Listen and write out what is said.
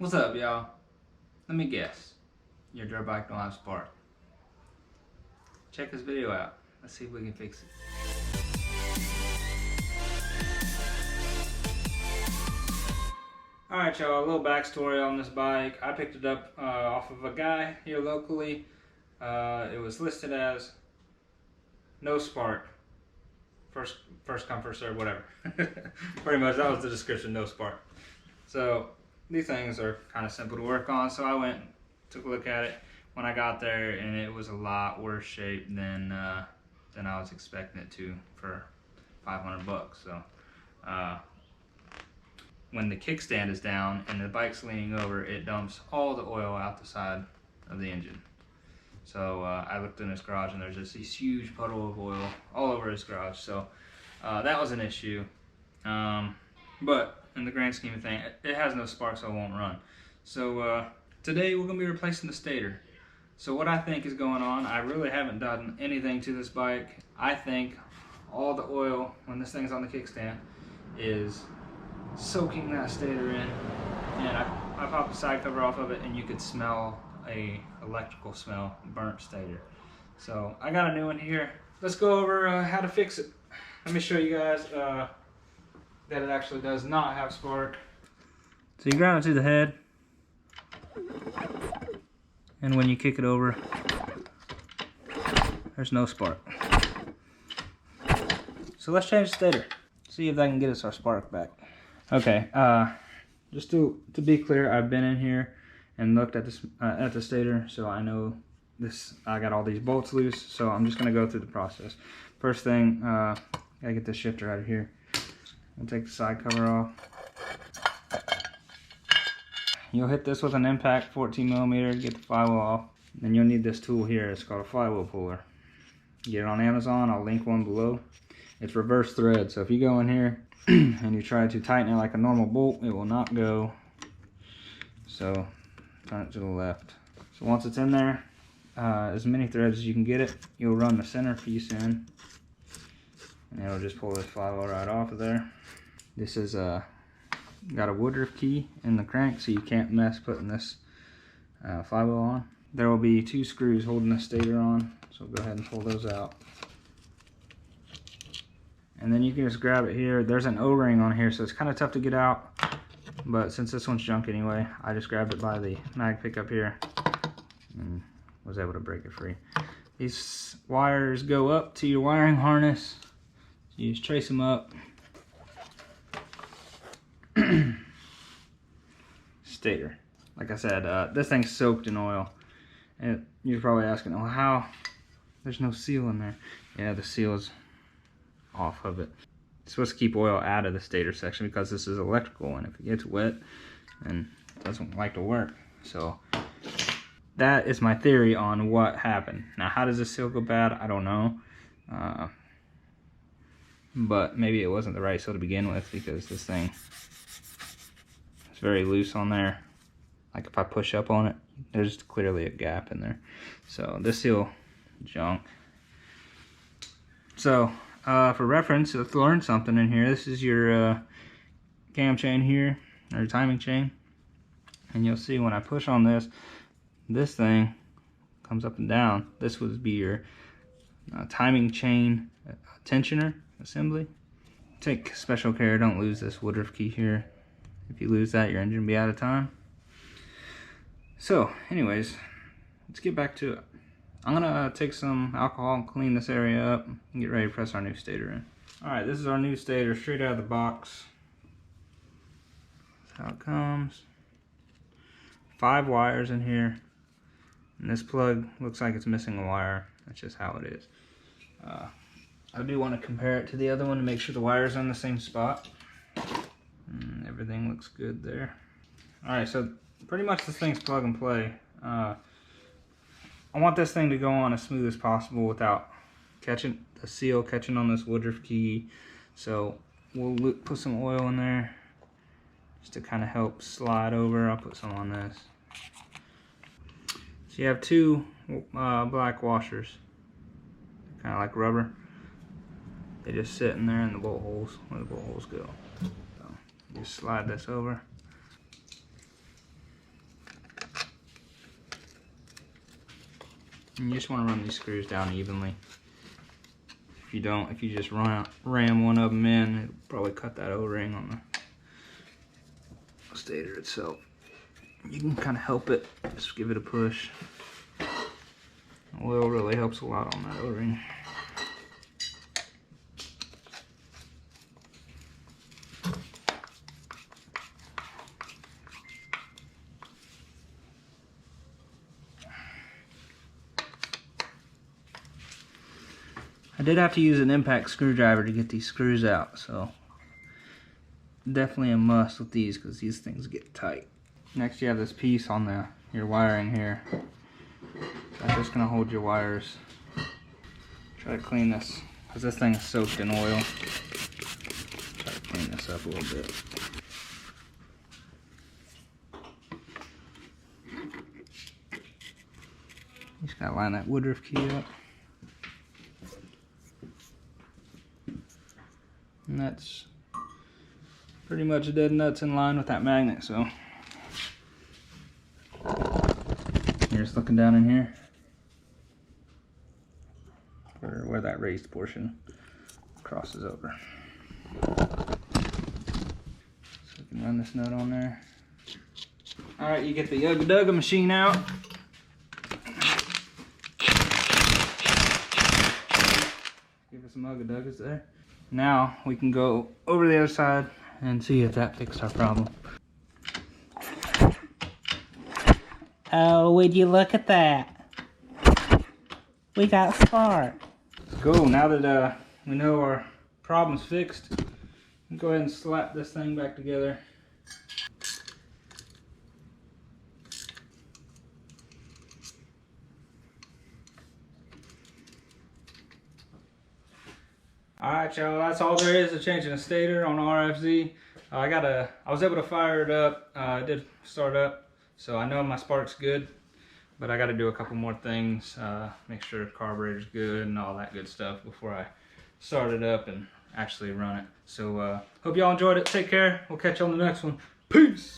What's up, y'all? Let me guess. Your dirt bike don't have spark. Check this video out. Let's see if we can fix it. Alright, y'all, a little backstory on this bike. I picked it up off of a guy here locally. It was listed as no spark. First come, first serve, whatever. Pretty much that was the description, no spark. So these things are kind of simple to work on, so I went, took a look at it when I got there, and it was a lot worse shape than I was expecting it to for 500 bucks. So when the kickstand is down and the bike's leaning over, it dumps all the oil out the side of the engine. So I looked in his garage and there's just this huge puddle of oil all over his garage. So that was an issue. But in the grand scheme of things, it has no spark, so it won't run. So today we're going to be replacing the stator. So what I think is going on, I really haven't done anything to this bike. I think all the oil, when this thing's on the kickstand, is soaking that stator in. And I popped the side cover off of it and you could smell a electrical smell, burnt stator. So I got a new one here. Let's go over how to fix it. Let me show you guys that it actually does not have spark. So you ground it to the head, and when you kick it over, there's no spark. So let's change the stator, see if that can get us our spark back. Okay, just to be clear, I've been in here and looked at this at the stator, so I know this. I got all these bolts loose, so I'm just gonna go through the process. First thing, gotta get the shifter out of here. We'll take the side cover off. You'll hit this with an impact 14mm to get the flywheel off. Then you'll need this tool here. It's called a flywheel puller. Get it on Amazon. I'll link one below. It's reverse thread, so if you go in here and you try to tighten it like a normal bolt, it will not go. So turn it to the left. So once it's in there, as many threads as you can get it, you'll run the center piece in, and it'll just pull this flywheel right off of there. This is got a woodruff key in the crank, so you can't mess putting this flywheel on. There will be 2 screws holding the stator on, so go ahead and pull those out. And then you can just grab it here. There's an O-ring on here, so it's kind of tough to get out, but since this one's junk anyway, I just grabbed it by the mag pickup here and was able to break it free. These wires go up to your wiring harness, so you just trace them up. Stator. Like I said, this thing's soaked in oil. And you're probably asking, oh, how? There's no seal in there. Yeah, the seal is off of it. It's supposed to keep oil out of the stator section because this is electrical, and if it gets wet, then it doesn't like to work. So that is my theory on what happened. Now, how does this seal go bad? I don't know. But maybe it wasn't the right seal to begin with, because this thing is very loose on there. Like if I push up on it, there's clearly a gap in there. So this seal, junk. So for reference, let's learn something in here. This is your cam chain here, or timing chain. And you'll see when I push on this, this thing comes up and down. This would be your timing chain tensioner assembly. Take special care, don't lose this woodruff key here. If you lose that, your engine will be out of time. So anyways, let's get back to it. I'm gonna take some alcohol and clean this area up and get ready to press our new stator in. Alright, this is our new stator straight out of the box. That's how it comes. 5 wires in here, and this plug looks like it's missing a wire. That's just how it is. I do want to compare it to the other one to make sure the wire's on the same spot. And everything looks good there. Alright, so pretty much this thing's plug and play. I want this thing to go on as smooth as possible without catching the seal, catching on this woodruff key. So we'll put some oil in there just to kind of help slide over. I'll put some on this. So you have 2 black washers, kind of like rubber. They just sit in there in the bolt holes, where the bolt holes go. So just slide this over. And you just want to run these screws down evenly. If you don't, if you just ram one of them in, it'll probably cut that O-ring on the stator itself. You can kind of help it, just give it a push. Oil really helps a lot on that O-ring. I did have to use an impact screwdriver to get these screws out, so definitely a must with these because these things get tight. Next you have this piece on your wiring here. That's just going to hold your wires. Try to clean this because this thing is soaked in oil. Try to clean this up a little bit. You just got to line that woodruff key up. And that's pretty much dead nuts in line with that magnet, so you're just looking down in here where that raised portion crosses over. So we can run this nut on there. Alright, you get the Ugga Dugga machine out. Give us some Ugga Duggas there. Now we can go over the other side and see if that fixed our problem. Oh, would you look at that? We got spark. Let's go. Now that we know our problem's fixed, we'll go ahead and slap this thing back together. Alright y'all, that's all there is to changing a stator on RFZ. I was able to fire it up. It did start up, so I know my spark's good, but I got to do a couple more things, make sure the carburetor's good and all that good stuff before I start it up and actually run it. So hope y'all enjoyed it. Take care. We'll catch you on the next one. Peace!